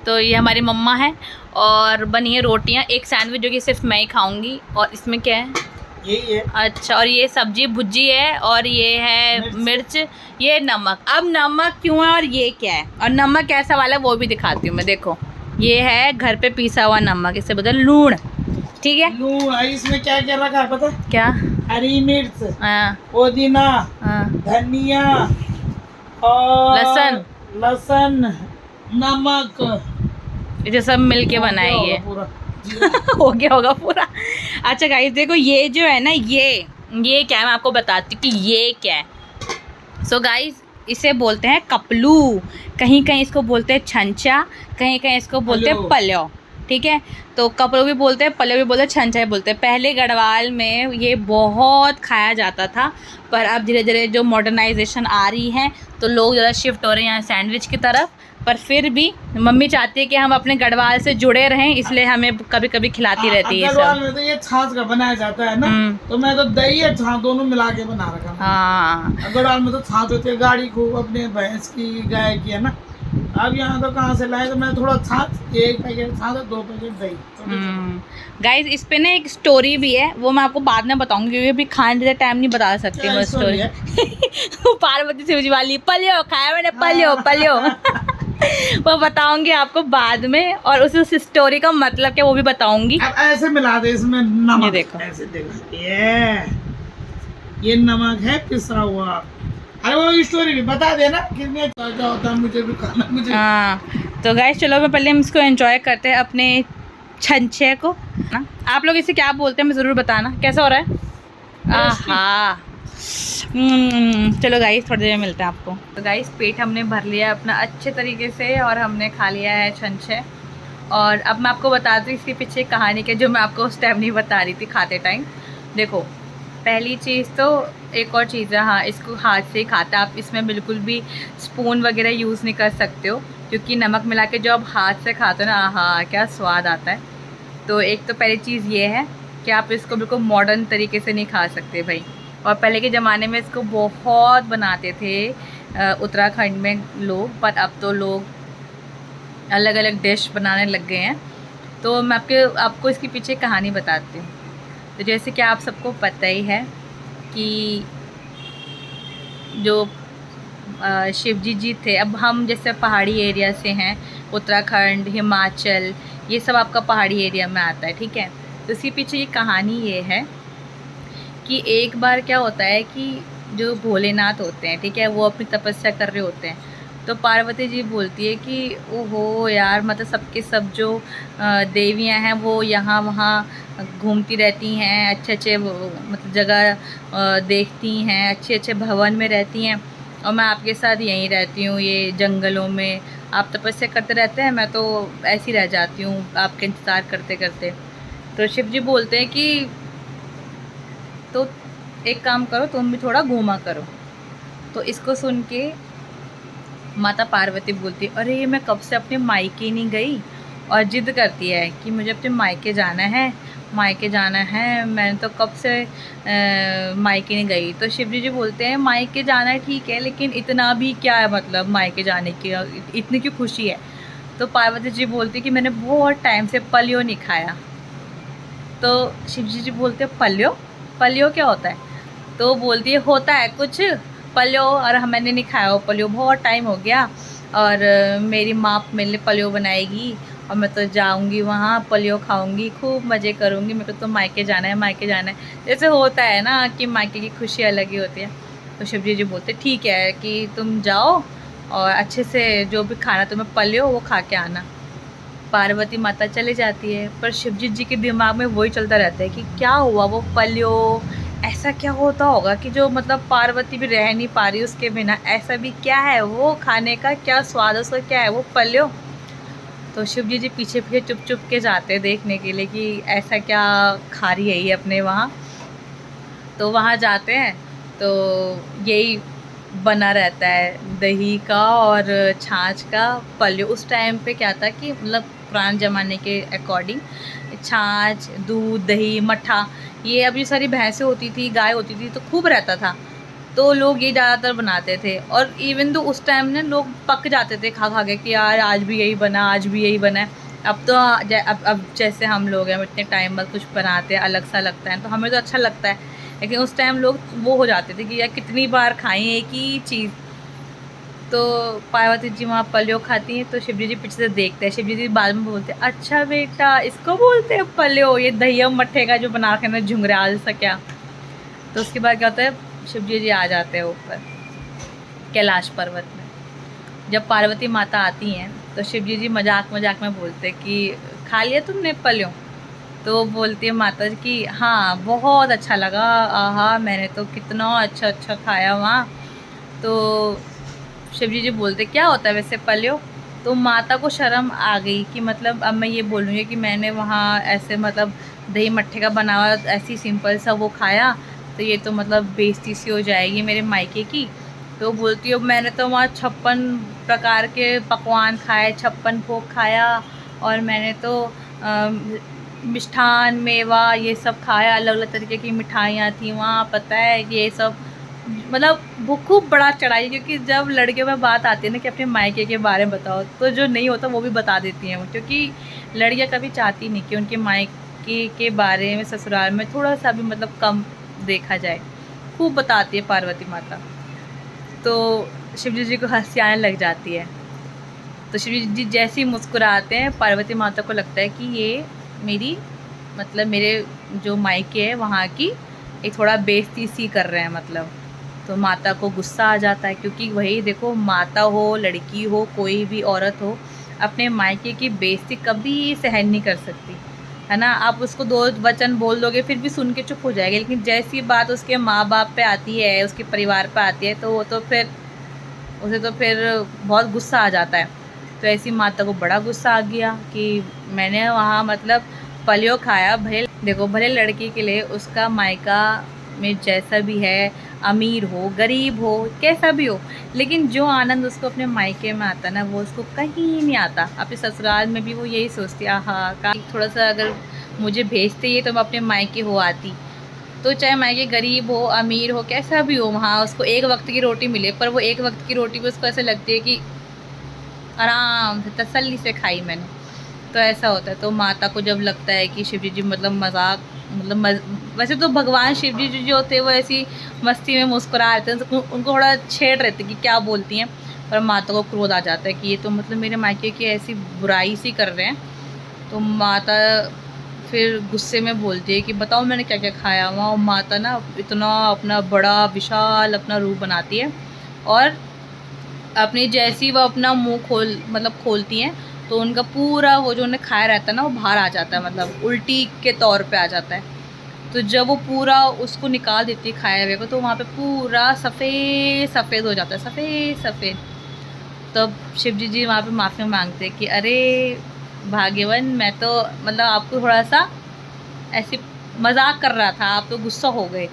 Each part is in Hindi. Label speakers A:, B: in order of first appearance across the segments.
A: तो ये हमारी मम्मा है और बनी है रोटियां, एक सैंडविच जो कि सिर्फ मैं ही खाऊंगी। और इसमें क्या है?
B: यही है।
A: अच्छा, और ये सब्जी भुजी है और ये है मिर्च, ये नमक। अब नमक क्यों है और ये क्या है और नमक कैसा वाला है वो भी दिखाती हूँ मैं। देखो ये है घर पे पीसा हुआ नमक, इसे बोलते हैं लूण। ठीक है,
B: लूण। इसमें क्या क्या रखा है पता है?
A: क्या?
B: हरी मिर्च,
A: हाँ,
B: पुदीना,
A: हाँ,
B: धनिया और
A: लहसुन,
B: नमक,
A: ये सब मिल के बनाई है।
B: पूरा।
A: हो गया होगा पूरा। अच्छा गाइस देखो, ये जो है ना, ये क्या है मैं आपको बताती हूँ कि ये क्या है। सो गाइस इसे बोलते हैं कपलू, कहीं कहीं इसको बोलते हैं छंचा, कहीं कहीं इसको बोलते हैं पल्यो। ठीक है, तो कपड़ों भी बोलते हैं, पल्यो भी बोलते हैं, छंचा भी बोलते हैं। पहले गढ़वाल में ये बहुत खाया जाता था, पर अब धीरे धीरे जो मॉडर्नाइजेशन आ रही है तो लोग ज़्यादा शिफ्ट हो रहे हैं यहाँ सैंडविच की तरफ। पर फिर भी मम्मी चाहती है कि हम अपने गढ़वाल से जुड़े रहें, इसलिए हमें कभी कभी खिलाती रहती है।
B: गढ़वाल में तो ये छाछ का बनाया जाता है ना, तो मैं तो दही और छाछ दोनों मिला के बना रखा।
A: हाँ,
B: गढ़वाल में तो छाछ होती है गाड़ी को, अपने भैंस की, गाय की, है ना। अब यहाँ तो कहाँ से लाए, तो मैं थोड़ा छाछ, 1 पैकेट छाछ और 2 पैकेट दही।
A: गाइस इस पे ना एक स्टोरी भी है, वो मैं आपको बाद में बताऊंगी क्योंकि अभी खाने के टाइम नहीं बता सकती वो स्टोरी। पार्वती शिवजी वाली, पलियो खाया मैंने, पलियो पलियो। वो बताऊंगी आपको बाद में, और उस स्टोरी का मतलब क्या वो भी बताऊंगी।
B: अब ऐसे मिला दे इसमें नमक,
A: ये देखो,
B: ऐसे देखो, ये नमक है पिसा हुआ। अरे वो स्टोरी भी बता देना कितने क्या होता है, मुझे भी खाना मुझे।
A: हाँ तो गाइस चलो मैं पहले हम इसको एंजॉय करते हैं अपने छंछे को ना। आप लोग इसे क्या बोलते हैं मैं ज़रूर बताना, कैसा हो रहा है। आहा, चलो गाइस थोड़ी देर में मिलते हैं आपको। तो गाइस पेट हमने भर लिया अपना अच्छे तरीके से और हमने खा लिया है छंछे। और अब मैं आपको बताती हूँ इसके पीछे कहानी के, जो मैं आपको उस टाइम नहीं बता रही थी खाते टाइम। देखो पहली चीज़ तो एक और चीज़ है, हाँ इसको हाथ से ही खाता, आप इसमें बिल्कुल भी स्पून वगैरह यूज़ नहीं कर सकते हो, क्योंकि नमक मिला के जो आप हाथ से खाते हो ना, हाँ क्या स्वाद आता है। तो एक तो पहली चीज़ ये है कि आप इसको बिल्कुल मॉडर्न तरीके से नहीं खा सकते भाई। और पहले के ज़माने में इसको बहुत बनाते थे उत्तराखंड में लोग, पर अब तो लोग अलग अलग डिश बनाने लग गए हैं। तो मैं आपको इसके पीछे कहानी बताती हूँ। तो जैसे कि आप सबको पता ही है कि जो शिवजी जी थे, अब हम जैसे पहाड़ी एरिया से हैं, उत्तराखंड, हिमाचल, ये सब आपका पहाड़ी एरिया में आता है। ठीक है, तो इसके पीछे ये कहानी ये है कि एक बार क्या होता है कि जो भोलेनाथ होते हैं, ठीक है, वो अपनी तपस्या कर रहे होते हैं। तो पार्वती जी बोलती है कि ओहो यार, मतलब सबके सब जो देवियां हैं वो यहाँ वहाँ घूमती रहती हैं, अच्छे अच्छे मतलब जगह देखती हैं, अच्छे अच्छे भवन में रहती हैं, और मैं आपके साथ यहीं रहती हूँ ये जंगलों में। आप तपस्या करते रहते हैं, मैं तो ऐसी रह जाती हूँ आपके इंतज़ार करते करते। तो शिव जी बोलते हैं कि तो एक काम करो, तुम भी थोड़ा घूमा करो। तो इसको सुन के माता पार्वती बोलती है, अरे मैं कब से अपने मायके नहीं गई, और ज़िद करती है कि मुझे अपने मायके जाना है, मायके जाना है, मैंने तो कब से मायके नहीं गई। तो शिवजी जी बोलते हैं मायके जाना है ठीक है, लेकिन इतना भी क्या है, मतलब मायके जाने की इतनी क्यों खुशी है। तो पार्वती जी बोलती है कि मैंने बहुत टाइम से पलियो नहीं खाया। तो शिवजी जी बोलते हैं पलियो, पलियो क्या होता है। तो बोलती है होता है कुछ पलियो, और मैंने नहीं खाया वो पलियो, बहुत टाइम हो गया, और मेरी माँ मेरे लिए पलियो बनाएगी और मैं तो जाऊंगी वहाँ, पलियो खाऊंगी, खूब मज़े करूंगी, मेरे को तो मायके जाना है, मायके जाना है। जैसे होता है ना कि मायके की खुशी अलग ही होती है। तो शिवजी जी बोलते ठीक है कि तुम जाओ और अच्छे से जो भी खाना तुम्हें पलियो वो खा के आना। पार्वती माता चले जाती है, पर शिवजी जी के दिमाग में वही चलता रहता है कि क्या हुआ वो पलियो, ऐसा क्या होता होगा कि जो मतलब पार्वती भी रह नहीं पा रही उसके बिना, ऐसा भी क्या है वो खाने का, क्या स्वाद उसका, क्या है वो पलियो। तो शिवजी जी पीछे पीछे चुप चुप के जाते हैं देखने के लिए कि ऐसा क्या खा रही है ये अपने वहाँ। तो वहाँ जाते हैं तो यही बना रहता है दही का और छाछ का पलियो। उस टाइम पे क्या था कि मतलब पुराने ज़माने के अकॉर्डिंग छाछ, दूध, दही, मट्ठा, ये अभी सारी भैंसें होती थी, गाय होती थी, तो खूब रहता था। तो लोग ये ज़्यादातर बनाते थे। और इवन तो उस टाइम ना लोग पक जाते थे खा खा के कि यार आज भी यही बना, आज भी यही बना है। अब तो अब जैसे हम लोग हैं, हम इतने टाइम बाद कुछ बनाते हैं, अलग सा लगता है तो हमें तो अच्छा लगता है, लेकिन उस टाइम लोग वो हो जाते थे कि यार कितनी बार खाएं एक ही चीज़। तो पार्वती जी वहाँ पल्यो खाती हैं तो शिवजी जी पीछे से देखते हैं। शिवजी जी बाद में बोलते हैं अच्छा बेटा इसको बोलते हैं पल्यो, ये दहिया मट्ठे का जो बना के ना झुंझराल सा क्या। तो उसके बाद क्या होता है, शिवजी जी आ जाते हैं ऊपर कैलाश पर्वत में। जब पार्वती माता आती हैं तो शिवजी जी मजाक मजाक में बोलते हैं कि खा लिया तुमने पल्यों। तो बोलती है माता जी कि हाँ बहुत अच्छा लगा, आहा मैंने तो कितना अच्छा अच्छा खाया वहाँ। तो शिवजी जी बोलते क्या होता है वैसे पल्यों। तो माता को शर्म आ गई कि मतलब अब मैं ये बोलूँगी कि मैंने वहाँ ऐसे मतलब दही मट्ठे का बना हुआ ऐसी सिंपल सा वो खाया, तो ये तो मतलब बेइज्जती सी हो जाएगी मेरे मायके की। तो बोलती है मैंने तो वहाँ 56 प्रकार के पकवान खाए, 56 भोग खाया, और मैंने तो मिष्ठान मेवा ये सब खाया, अलग अलग तरीके की मिठाइयाँ थी वहाँ, पता है ये सब। मतलब वो खूब बड़ा चढ़ाई, क्योंकि जब लड़कियों में बात आती है ना कि अपने मायके के बारे में बताओ, तो जो नहीं होता वो भी बता देती हैं, क्योंकि लड़कियां कभी चाहती नहीं कि उनके मायके के बारे में ससुराल में थोड़ा सा भी मतलब कम देखा जाए। खूब बताती है पार्वती माता। तो शिवजी जी को हंसी आने लग जाती है। तो शिवजी जी जैसे ही मुस्कुराते हैं, पार्वती माता को लगता है कि ये मेरी मतलब मेरे जो मायके है वहाँ की एक थोड़ा बेइज्जती सी कर रहे हैं मतलब। तो माता को गुस्सा आ जाता है, क्योंकि वही देखो माता हो लड़की हो कोई भी औरत हो, अपने मायके की बेइज्जती कभी सहन नहीं कर सकती है ना। आप उसको दो वचन बोल दोगे फिर भी सुन के चुप हो जाएगी, लेकिन जैसी बात उसके माँ बाप पे आती है, उसके परिवार पे आती है, तो वो तो फिर उसे तो फिर बहुत गुस्सा आ जाता है। तो ऐसी माता को बड़ा गुस्सा आ गया कि मैंने वहाँ मतलब पलियो खाया। भले देखो भले लड़की के लिए उसका मायका में जैसा भी है, अमीर हो गरीब हो कैसा भी हो, लेकिन जो आनंद उसको अपने मायके में आता ना वो उसको कहीं नहीं आता। अपने ससुराल में भी वो यही सोचती है हाँ का थोड़ा सा अगर मुझे भेजते ही तो मैं अपने मायके हो आती। तो चाहे मायके गरीब हो अमीर हो कैसा भी हो, वहाँ उसको एक वक्त की रोटी मिले, पर वो एक वक्त की रोटी भी उसको ऐसे लगती है कि आराम से तसल्ली से खाई मैंने। तो ऐसा होता है। तो माता को जब लगता है कि शिवजी जी मतलब मजाक मतलब वैसे तो भगवान शिवजी जी जो थे वो ऐसी मस्ती में मुस्कुरा रहे थे, तो उनको थोड़ा छेड़ रहे थे कि क्या बोलती हैं, पर माता को क्रोध आ जाता है कि ये तो मतलब मेरे मायके की ऐसी बुराई सी कर रहे हैं। तो माता फिर गुस्से में बोलती है कि बताओ मैंने क्या क्या खाया वहाँ। और माता ना इतना अपना बड़ा विशाल अपना रूप बनाती है, और अपनी जैसी वो अपना मुंह खोलती हैं तो उनका पूरा वो जो उन्हें खाया रहता है ना वो बाहर आ जाता है, मतलब उल्टी के तौर पे आ जाता है। तो जब वो पूरा उसको निकाल देती है खाए हुए को, तो वहाँ पे पूरा सफ़ेद सफ़ेद हो जाता है, सफ़ेद सफ़ेद। तब शिवजी जी वहाँ पे माफ़ी मांगते हैं कि अरे भाग्यवन मैं तो मतलब आपको थोड़ा सा ऐसे मजाक कर रहा था, आप तो गुस्सा हो गए,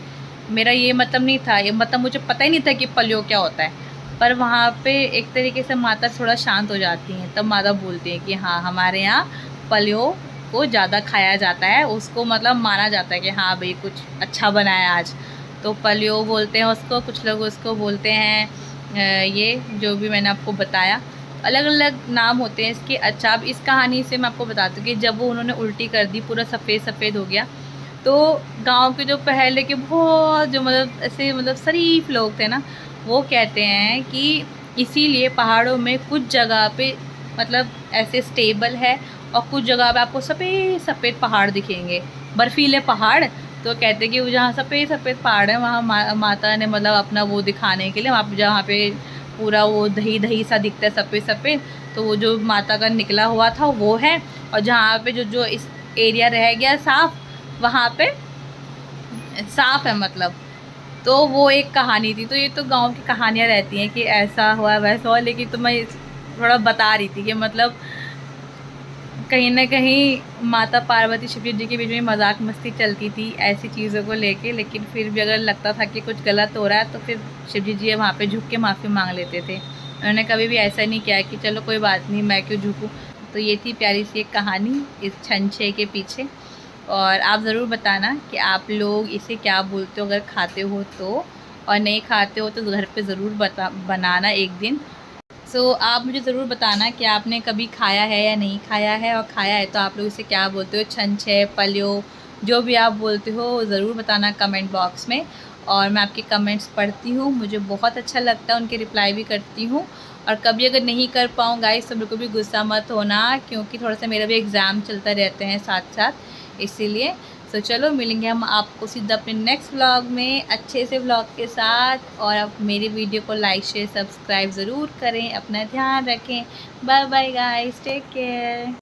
A: मेरा ये मतलब नहीं था, ये मतलब मुझे पता ही नहीं था कि पलियो क्या होता है। पर वहाँ पे एक तरीके से माता थोड़ा शांत हो जाती हैं। तब माता बोलती है कि हाँ हमारे यहाँ पलियो को ज़्यादा खाया जाता है, उसको मतलब माना जाता है कि हाँ भाई कुछ अच्छा बनाया आज। तो पलियो बोलते हैं उसको, कुछ लोग उसको बोलते हैं ये जो भी मैंने आपको बताया, अलग अलग नाम होते हैं इसके। अच्छा अब इस कहानी से मैं आपको बताती हूँ कि जब वो उन्होंने उल्टी कर दी पूरा सफ़ेद सफ़ेद हो गया, तो गांव के जो पहले के बहुत जो मतलब ऐसे मतलब शरीफ लोग थे ना, वो कहते हैं कि इसीलिए पहाड़ों में कुछ जगह पे मतलब ऐसे स्टेबल है, और कुछ जगह पे आपको सफ़ेद सफ़ेद पहाड़ दिखेंगे, बर्फीले पहाड़। तो कहते हैं कि जहाँ सफ़ेद सफ़ेद पहाड़ है वहाँ माता ने मतलब अपना वो दिखाने के लिए वहाँ पे जहाँ पे पूरा वो दही दही सा दिखता है सफ़ेद सफ़ेद, तो वो जो माता का निकला हुआ था वो है। और जहाँ पे जो जो इस एरिया रह गया साफ़, वहाँ पे साफ़ है मतलब। तो वो एक कहानी थी। तो ये तो गांव की कहानियाँ रहती हैं कि ऐसा हुआ वैसा हुआ, लेकिन तो मैं थोड़ा बता रही थी कि मतलब कहीं ना कहीं माता पार्वती शिव जी के बीच में मजाक मस्ती चलती थी ऐसी चीज़ों को लेके, लेकिन फिर भी अगर लगता था कि कुछ गलत हो रहा है तो फिर शिव जी वहाँ पे झुक के माफ़ी मांग लेते थे। उन्होंने कभी भी ऐसा नहीं किया कि चलो कोई बात नहीं मैं क्यों झुकूँ। तो ये थी प्यारी सी एक कहानी इस छंछे के पीछे। और आप ज़रूर बताना कि आप लोग इसे क्या बोलते हो अगर खाते हो तो। और नहीं खाते हो तो घर पे ज़रूर बनाना एक दिन। सो आप मुझे ज़रूर बताना कि आपने कभी खाया है या नहीं खाया है, और खाया है तो आप लोग इसे क्या बोलते हो, छंछे, पल्यो, जो भी आप बोलते हो ज़रूर बताना कमेंट बॉक्स में। और मैं आपके कमेंट्स पढ़ती हूँ, मुझे बहुत अच्छा लगता है, उनके रिप्लाई भी करती हूँ। और कभी अगर नहीं कर पाऊँ गाइस तो बिल्कुल भी गुस्सा मत होना, क्योंकि थोड़ा सा मेरा भी एग्ज़ाम चलता रहते हैं साथ साथ, इसीलिए। तो चलो मिलेंगे हम आपको सीधा अपने नेक्स्ट व्लॉग में अच्छे से व्लॉग के साथ। और आप मेरी वीडियो को लाइक शेयर सब्सक्राइब ज़रूर करें, अपना ध्यान रखें। Bye bye guys, take care.